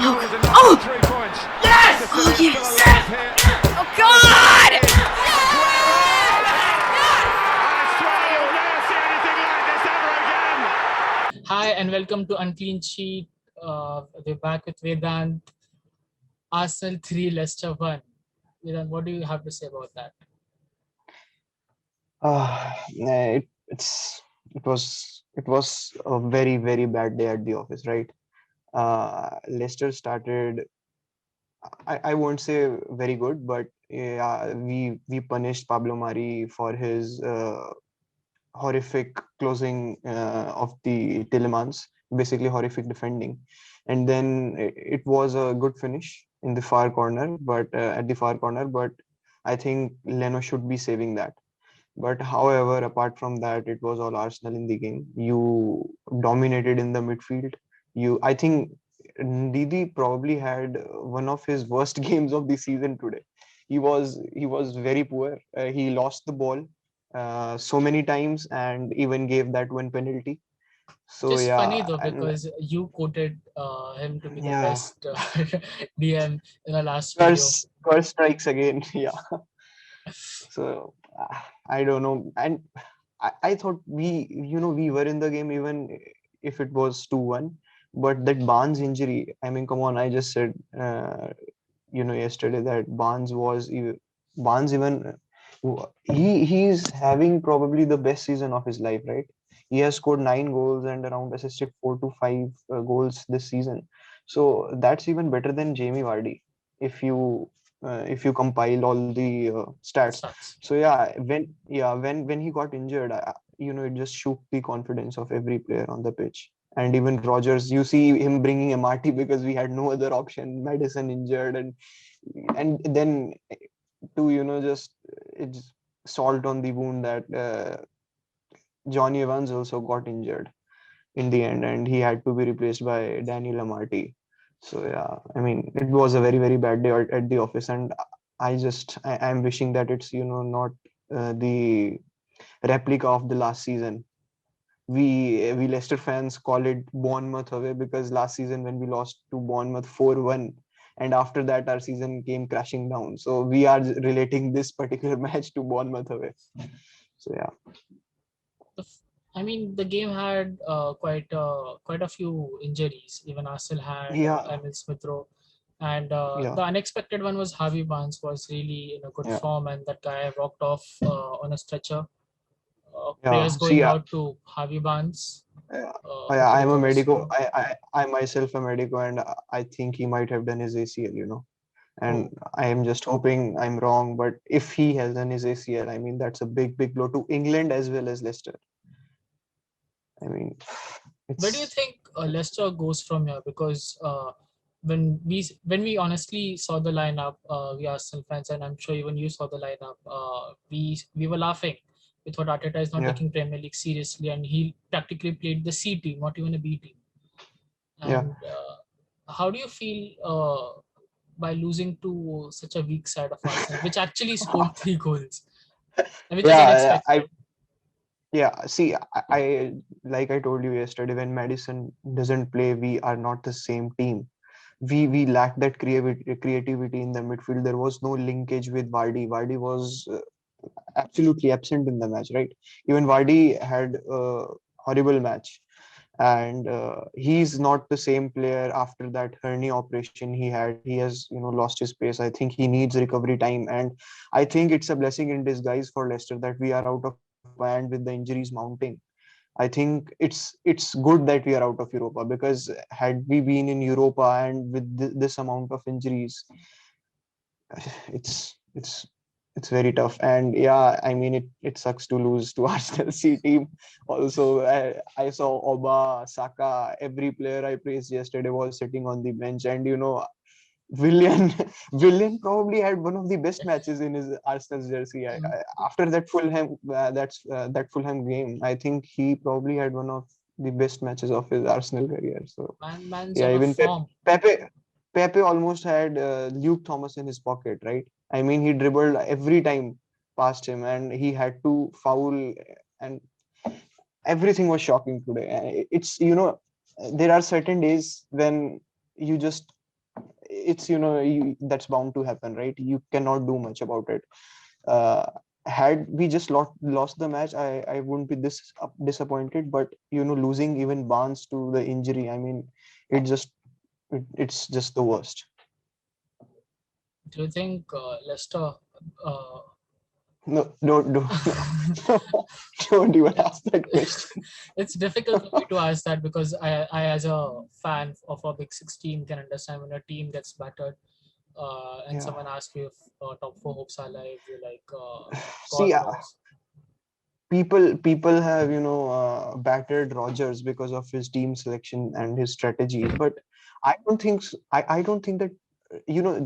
Oh, oh, yes! Oh, yes! Oh, God! Hi and welcome to Unclean Sheet. We're back with Vedant. Arsenal 3, Leicester 1. Vedant, what do you have to say about that? It was a very bad day at the office, right? Leicester started. I won't say very good, but yeah, we punished Pablo Mari for his horrific closing of the Tillemans, basically horrific defending, and then it was a good finish in the far corner, but at the far corner, but I think Leno should be saving that. But however, apart from that, it was all Arsenal in the game. You dominated in the midfield. I think Didi probably had one of his worst games of the season today. He was very poor. He lost the ball so many times and even gave that one penalty. Which So is funny yeah, though, and because you quoted him to be the yeah, best DM in the last video. curse strikes again. Yeah. So I don't know, and I thought we were in the game even if it was 2-1, but that Barnes injury. I mean, come on! I just said yesterday that Barnes even he's having probably the best season of his life, right? He has scored 9 goals and around assisted 4 to 5 goals this season. So that's even better than Jamie Vardy if you compile all the stats. Stats. So when he got injured, it just shook the confidence of every player on the pitch. And even Rogers, you see him bringing Amati because we had no other option. Madison injured, and then to just it's salt on the wound that Johnny Evans also got injured in the end, and he had to be replaced by Daniel Amati. So yeah, I mean, it was a very bad day at the office, and I'm wishing that it's not the replica of the last season. We Leicester fans call it Bournemouth away because last season when we lost to Bournemouth 4-1, and after that our season came crashing down. So we are relating this particular match to Bournemouth away. So yeah, I mean, the game had quite a few injuries. Even Arsenal had yeah, Emil Smith Rowe, and yeah, the unexpected one was Harvey Barnes was really in a good yeah, form, and that guy walked off on a stretcher. Prayers yeah. See, going out to Harvey Barnes. yeah, Hope he I'm a recovers medico. soon. I myself a medico, and I think he might have done his ACL. And Oh, I am just hoping I'm wrong. But if he has done his ACL, I mean that's a big blow to England as well as Leicester. I mean, where do you it's think Leicester goes from here? Because when we honestly saw the lineup, we Arsenal fans, and I'm sure even you saw the lineup. We were laughing. We thought Arteta is not yeah, taking Premier League seriously, and he practically played the C team, not even a B team. yeah. And how do you feel by losing to such a weak side of Arsenal, which actually scored 3 goals, and which is Yeah, unexpected? see, like I told you yesterday, when Madison doesn't play, we are not the same team. We lack that creativity in the midfield. There was no linkage with Vardy. Vardy was absolutely absent in the match, right? Even Vardy had a horrible match, and he's not the same player after that hernia operation he had. He has lost his pace. I think he needs recovery time, and I think it's a blessing in disguise for Leicester that we are out of Europa and with the injuries mounting. I think it's good that we are out of Europa, because had we been in Europa and with this amount of injuries, it's it's very tough. And yeah, I mean, it sucks to lose to Arsenal C team. Also, I saw Oba, Saka, every player I praised yesterday was sitting on the bench, and Willian Willian probably had one of the best matches in his Arsenal's jersey. After that that Fulham game, I think he probably had one of the best matches of his Arsenal career. So Man's yeah, on a even form. Pepe Pepe almost had Luke Thomas in his pocket, right? I mean, he dribbled every time past him, and he had to foul, and everything was shocking today. It's there are certain days when you just it's that's bound to happen, right? You cannot do much about it. Had we just lost the match, I wouldn't be this disappointed. But losing even Barnes to the injury, I mean, it's just the worst. Do you think Leicester? No, don't even ask that question. It's difficult for me to ask that because I as a fan of a Big Six team, can understand when a team gets battered. And Yeah. someone asks you if top four hopes are alive, you're like, See, God knows. people have battered Rogers because of his team selection and his strategies, but I don't think that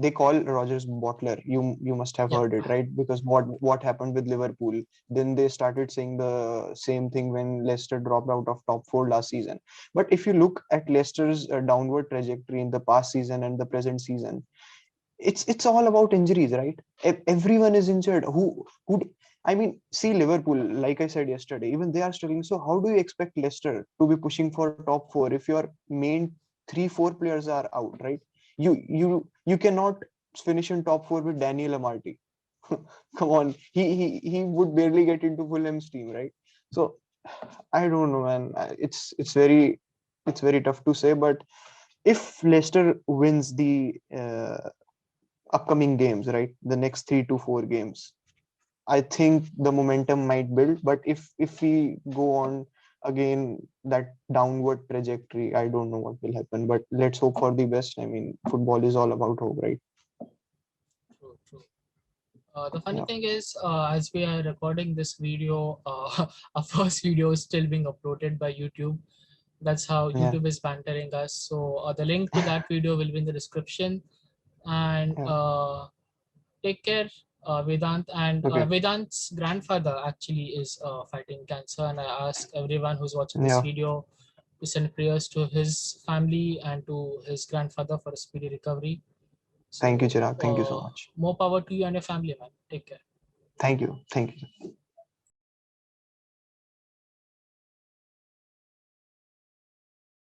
they call Rogers bottler. You must have Yeah. heard it, right? Because what happened with Liverpool, then they started saying the same thing when Leicester dropped out of top four last season. But if you look at Leicester's downward trajectory in the past season and the present season, it's all about injuries, right? Everyone is injured. Who I mean, see Liverpool, like I said yesterday, even they are struggling. So how do you expect Leicester to be pushing for top four if your main 3-4 players are out, right? You cannot finish in top four with Daniel Amarty. Come on, he would barely get into Fulham's team, right? So I don't know, man. It's very tough to say, but if Leicester wins the upcoming games, right? The next 3 to 4 games, I think the momentum might build. But if we go on again that downward trajectory, I don't know what will happen. But let's hope for the best. I mean, football is all about hope, right? True. The funny Yeah. thing is, as we are recording this video, our first video is still being uploaded by YouTube. That's how Yeah. YouTube is bantering us. So the link to that video will be in the description. And Yeah. take care, Vedant. And Okay. Vedant's grandfather actually is fighting cancer. And I ask everyone who's watching this Yeah. video to send prayers to his family and to his grandfather for a speedy recovery. Thank you, So Chirag. Thank you so much. more power to you and your family, man. Take care. Thank you. Thank you.